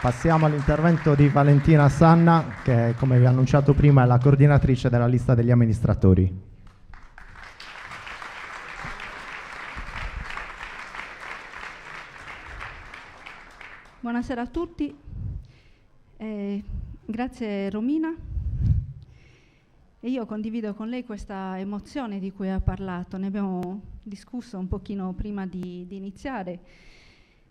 Passiamo all'intervento di Valentina Sanna, che come vi ho annunciato prima è la coordinatrice della lista degli amministratori. Buonasera a tutti, grazie Romina. E io condivido con lei questa emozione di cui ha parlato, ne abbiamo discusso un pochino prima di iniziare.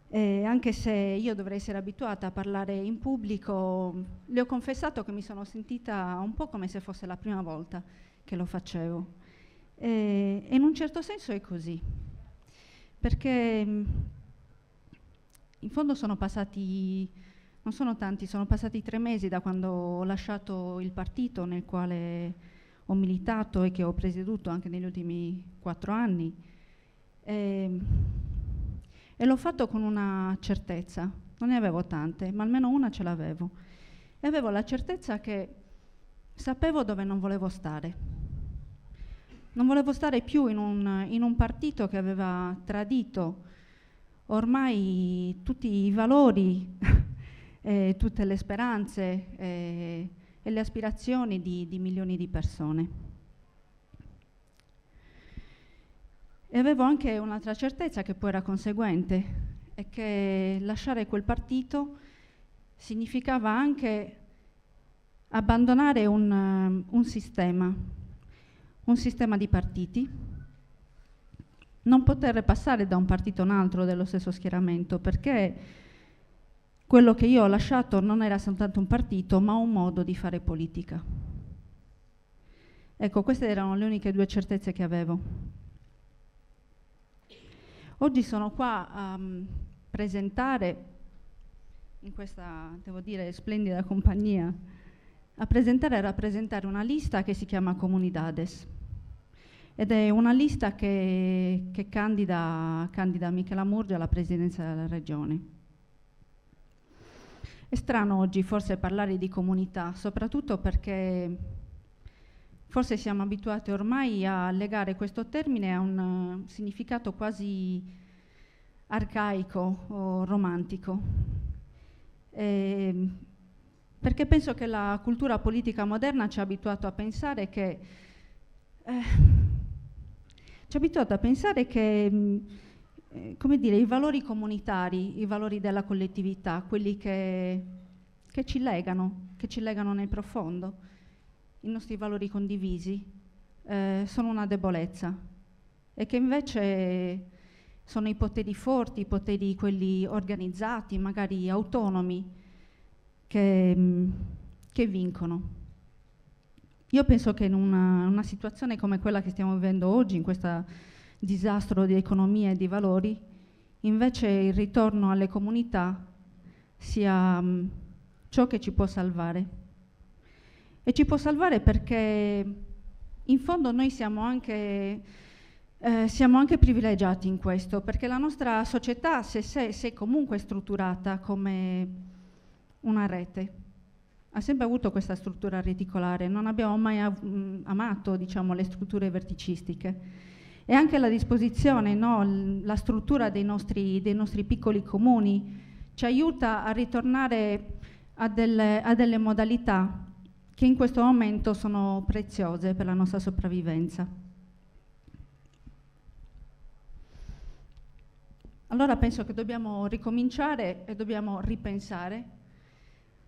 Anche se io dovrei essere abituata a parlare in pubblico, le ho confessato che mi sono sentita un po' come se fosse la prima volta che lo facevo. E in un certo senso è così, perché in fondo sono passati, non sono tanti, sono passati 3 mesi da quando ho lasciato il partito nel quale ho militato e che ho presieduto anche negli ultimi 4 anni. E l'ho fatto con una certezza, non ne avevo tante, ma almeno una ce l'avevo. E avevo la certezza che sapevo dove non volevo stare. Non volevo stare più in un partito che aveva tradito ormai tutti i valori, tutte le speranze e le aspirazioni di milioni di persone. E avevo anche un'altra certezza che poi era conseguente, è che lasciare quel partito significava anche abbandonare un sistema di partiti, non poter passare da un partito a un altro dello stesso schieramento, perché quello che io ho lasciato non era soltanto un partito, ma un modo di fare politica. Ecco, queste erano le uniche 2 certezze che avevo. Oggi sono qua a presentare, in questa, devo dire, splendida compagnia, a presentare e rappresentare una lista che si chiama Comunidades. Ed è una lista che candida Michela Murgia alla presidenza della regione. È strano oggi forse parlare di comunità, soprattutto perché forse siamo abituati ormai a legare questo termine a un significato quasi arcaico o romantico. Perché penso che la cultura politica moderna ci ha abituato a pensare che come dire, i valori comunitari, i valori della collettività, quelli che ci legano nel profondo, i nostri valori condivisi, sono una debolezza e che invece sono i poteri forti, i poteri quelli organizzati, magari autonomi, che vincono. Io penso che in una situazione come quella che stiamo vivendo oggi, in questo disastro di economia e di valori, invece il ritorno alle comunità sia ciò che ci può salvare. E ci può salvare perché in fondo noi siamo anche privilegiati in questo, perché la nostra società, se è comunque strutturata come una rete, ha sempre avuto questa struttura reticolare, non abbiamo mai amato, diciamo, le strutture verticistiche. E anche la disposizione, no? La struttura dei nostri piccoli comuni ci aiuta a ritornare a delle modalità che in questo momento sono preziose per la nostra sopravvivenza. Allora penso che dobbiamo ricominciare e dobbiamo ripensare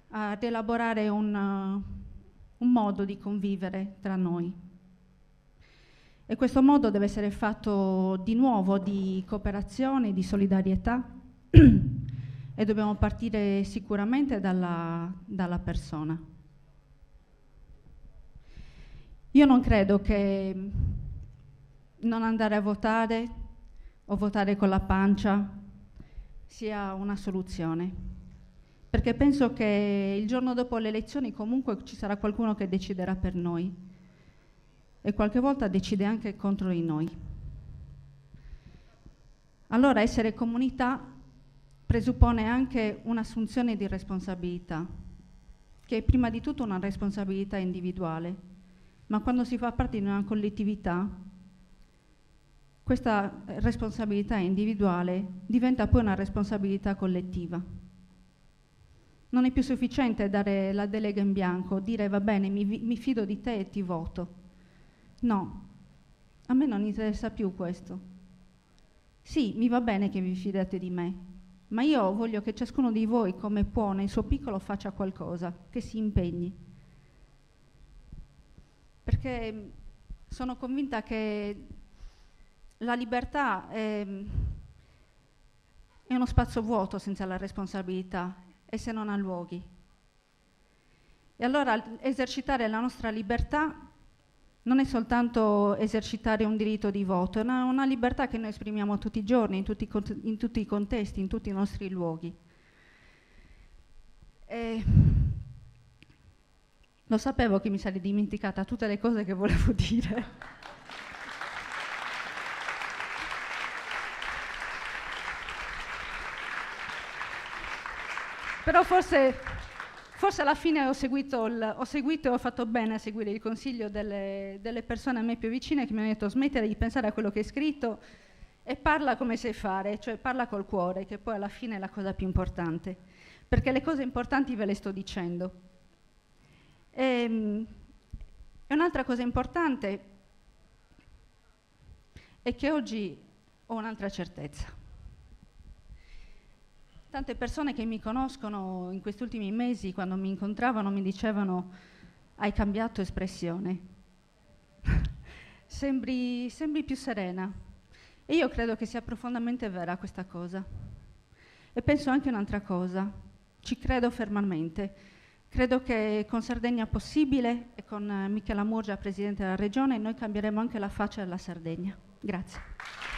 ad elaborare un modo di convivere tra noi. E questo modo deve essere fatto di nuovo di cooperazione, di solidarietà e dobbiamo partire sicuramente dalla persona. Io non credo che non andare a votare o votare con la pancia sia una soluzione, perché penso che il giorno dopo le elezioni comunque ci sarà qualcuno che deciderà per noi e qualche volta decide anche contro di noi. Allora essere comunità presuppone anche un'assunzione di responsabilità, che è prima di tutto una responsabilità individuale, ma quando si fa parte di una collettività, questa responsabilità individuale diventa poi una responsabilità collettiva. Non è più sufficiente dare la delega in bianco, dire va bene, mi fido di te e ti voto. No, a me non interessa più questo. Sì, mi va bene che vi fidate di me, ma io voglio che ciascuno di voi, come può, nel suo piccolo faccia qualcosa, che si impegni. Perché sono convinta che la libertà è uno spazio vuoto senza la responsabilità e se non ha luoghi. E allora esercitare la nostra libertà non è soltanto esercitare un diritto di voto, è una libertà che noi esprimiamo tutti i giorni, in tutti i contesti, in tutti i nostri luoghi. E lo sapevo che mi sarei dimenticata tutte le cose che volevo dire. Però forse alla fine ho seguito e ho fatto bene a seguire il consiglio delle persone a me più vicine che mi hanno detto smettere di pensare a quello che hai scritto e parla come sai fare, cioè parla col cuore, che poi alla fine è la cosa più importante, perché le cose importanti ve le sto dicendo. E un'altra cosa importante è che oggi ho un'altra certezza. Tante persone che mi conoscono in questi ultimi mesi, quando mi incontravano, mi dicevano hai cambiato espressione, sembri più serena. E io credo che sia profondamente vera questa cosa. E penso anche un'altra cosa, ci credo fermamente. Credo che con Sardegna Possibile e con Michela Murgia, Presidente della Regione, noi cambieremo anche la faccia della Sardegna. Grazie.